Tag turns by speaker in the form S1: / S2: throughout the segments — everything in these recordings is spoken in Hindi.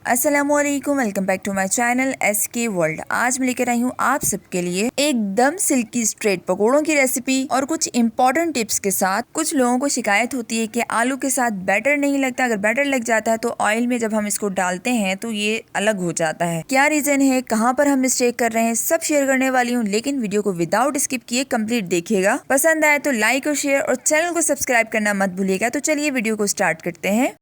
S1: अस्सलामुअलैकुम, welcome back to my channel SK world. आज मैं लेकर आई हूँ आप सबके लिए एकदम सिल्की स्ट्रेट पकोड़ों की रेसिपी और कुछ इम्पोर्टेंट टिप्स के साथ। कुछ लोगों को शिकायत होती है कि आलू के साथ बैटर नहीं लगता, अगर बैटर लग जाता है तो ऑयल में जब हम इसको डालते हैं तो ये अलग हो जाता है। क्या रीजन है, कहाँ पर हम मिस्टेक कर रहे हैं, सब शेयर करने वाली हूँ, लेकिन वीडियो को विदाउट स्किप किए कंप्लीट देखिएगा। पसंद आए तो लाइक और शेयर और चैनल को सब्सक्राइब करना मत भूलिएगा। तो चलिए वीडियो को स्टार्ट करते हैं।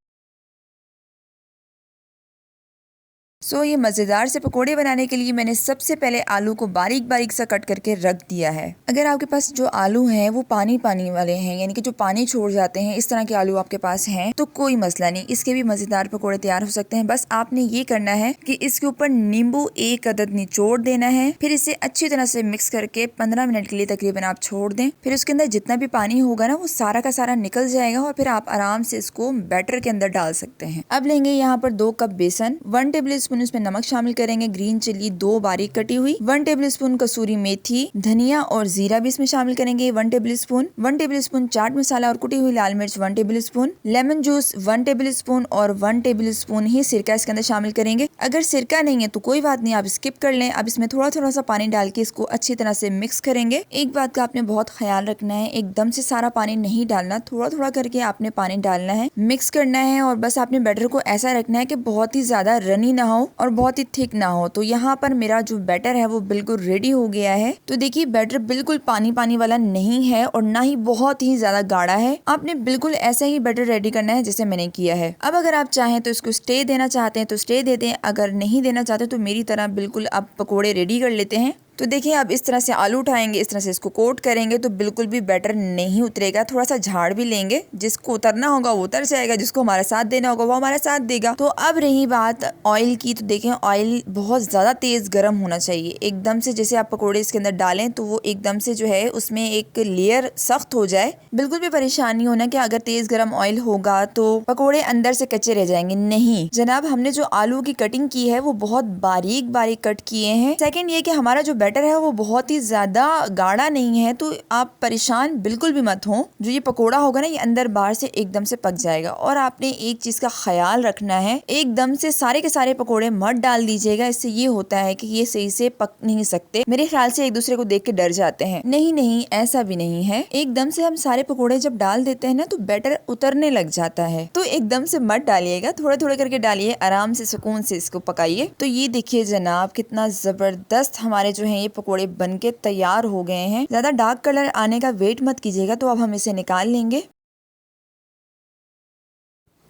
S1: ये मज़ेदार से पकोड़े बनाने के लिए मैंने सबसे पहले आलू को बारीक बारीक सा कट करके रख दिया है। अगर आपके पास जो आलू हैं वो पानी पानी वाले हैं, यानी कि जो पानी छोड़ जाते हैं, इस तरह के आलू आपके पास हैं तो कोई मसला नहीं, इसके भी मज़ेदार पकोड़े तैयार हो सकते हैं। बस आपने ये करना है कि इसके ऊपर नींबू एक अदद निचोड़ देना है, फिर इसे अच्छी तरह से मिक्स करके 15 मिनट के लिए तकरीबन आप छोड़ दें। फिर उसके अंदर जितना भी पानी होगा ना वो सारा का सारा निकल जाएगा और फिर आप आराम से इसको बैटर के अंदर डाल सकते हैं। अब लेंगे यहाँ पर 2 कप बेसन, 1 टेबल स्पून उसमें नमक शामिल करेंगे, ग्रीन चिल्ली 2 बारीक कटी हुई, 1 टेबल स्पून कसूरी मेथी, धनिया और जीरा भी इसमें शामिल करेंगे 1 table spoon, 1 table spoon chaat masala और कुटी हुई लाल मिर्च 1 table spoon, lemon juice 1 table spoon और 1 टेबल स्पून ही सिरका इसके अंदर शामिल करेंगे। अगर सिरका नहीं है तो कोई बात नहीं, आप स्किप कर लें। अब इसमें थोड़ा थोड़ा सा पानी डाल के इसको अच्छी तरह से मिक्स करेंगे। एक बात का आपने बहुत ख्याल रखना है, एकदम से सारा पानी नहीं डालना, थोड़ा थोड़ा करके आपने पानी डालना है, मिक्स करना है। और बस आपने बैटर को ऐसा रखना है कि बहुत ही ज्यादा रनी ना हो और बहुत ही थिक ना हो। तो यहाँ पर मेरा जो बैटर है वो बिल्कुल रेडी हो गया है। तो देखिए बैटर बिल्कुल पानी पानी वाला नहीं है और ना ही बहुत ही ज्यादा गाढ़ा है। आपने बिल्कुल ऐसा ही बैटर रेडी करना है जैसे मैंने किया है। अब अगर आप चाहें तो इसको स्टे देना चाहते हैं तो स्टे दे दें, अगर नहीं देना चाहते तो मेरी तरह बिल्कुल आप पकोड़े रेडी कर लेते हैं। तो देखिए अब इस तरह से आलू उठाएंगे, इस तरह से इसको कोट करेंगे तो बिल्कुल भी बैटर नहीं उतरेगा। थोड़ा सा झाड़ भी लेंगे, जिसको उतरना होगा वो उतर जाएगा, जिसको हमारा साथ देना होगा वो हमारा साथ देगा। तो अब रही बात ऑयल की, तो देखें ऑयल बहुत ज्यादा तेज गर्म होना चाहिए। एकदम से जैसे आप पकोड़े इसके अंदर डालें तो वो एकदम से जो है उसमें एक लेयर सख्त हो जाए। बिल्कुल भी परेशान नहीं होना कि अगर तेज गर्म ऑयल होगा तो पकोड़े अंदर से कच्चे रह जाएंगे। नहीं जनाब, हमने जो आलू की कटिंग की है वो बहुत बारीक बारीक कट किए हैं। सेकंड ये कि हमारा जो बैटर है वो बहुत ही ज्यादा गाढ़ा नहीं है, तो आप परेशान बिल्कुल भी मत हो। जो ये पकोड़ा होगा ना ये अंदर बाहर से एकदम से पक जाएगा। और आपने एक चीज का ख्याल रखना है, एकदम से सारे के सारे पकोड़े मत डाल दीजिएगा, इससे ये होता है कि ये सही से पक नहीं सकते। मेरे ख्याल से एक दूसरे को देख के डर जाते हैं। नहीं नहीं, ऐसा भी नहीं है। एकदम से हम सारे पकोड़े जब डाल देते हैं ना तो बैटर उतरने लग जाता है, तो एकदम से मत डालिएगा, थोड़े थोड़े करके डालिए, आराम से सुकून से इसको पकाइए। तो ये देखिए जनाब कितना जबरदस्त हमारे जो है ये पकोड़े बनके तैयार हो गए हैं। ज्यादा डार्क कलर आने का वेट मत कीजिएगा। तो अब हम इसे निकाल लेंगे।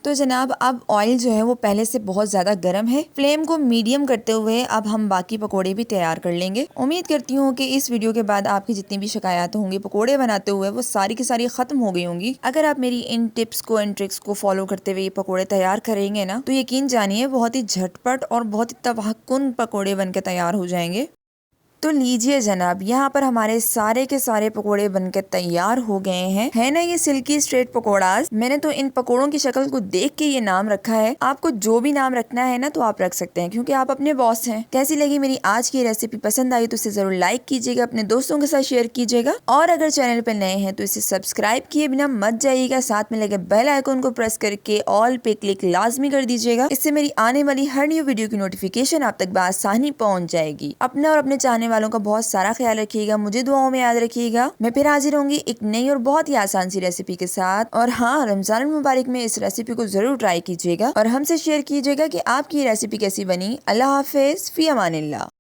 S1: तो जनाब अब ऑयल जो है वो पहले से बहुत ज्यादा गर्म है। फ्लेम को मीडियम करते हुए अब हम बाकी पकोड़े भी तैयार कर लेंगे। उम्मीद करती हूँ कि इस वीडियो के बाद आपकी जितनी भी शिकायत होंगी पकोड़े बनाते हुए वो सारी की सारी खत्म हो गई होंगी। अगर आप मेरी इन टिप्स को, इन ट्रिक्स को फॉलो करते हुए ये पकोड़े तैयार करेंगे ना तो यकीन जानिए बहुत ही झटपट और बहुत ही तबाहकुन पकोड़े बन के तैयार हो जाएंगे। तो लीजिए जनाब, यहाँ पर हमारे सारे के सारे पकोड़े बनकर तैयार हो गए हैं। है ना ये सिल्की स्ट्रेट पकोड़ास। मैंने तो इन पकोड़ों की शक्ल को देख के ये नाम रखा है। आपको जो भी नाम रखना है ना तो आप रख सकते हैं, क्योंकि आप अपने बॉस हैं। कैसी लगी मेरी आज की रेसिपी? पसंद आई तो इसे जरूर लाइक कीजिएगा, अपने दोस्तों के साथ शेयर कीजिएगा और अगर चैनल पर नए हैं तो इसे सब्सक्राइब किए बिना मत जाइएगा। साथ में लगे बेल आइकन को प्रेस करके ऑल पे क्लिक लाजमी कर दीजिएगा। इससे मेरी आने वाली हर न्यू वीडियो की नोटिफिकेशन आप तक बआसानी पहुँच जाएगी। अपना और अपने चाहने वालों का बहुत सारा ख्याल रखिएगा, मुझे दुआओं में याद रखिएगा। मैं फिर हाजिर होंगी एक नई और बहुत ही आसान सी रेसिपी के साथ। और हाँ, रमजान मुबारक में इस रेसिपी को जरूर ट्राई कीजिएगा और हमसे शेयर कीजिएगा कि आपकी रेसिपी कैसी बनी। अल्लाह हाफिज, फी अमानिल्लाह।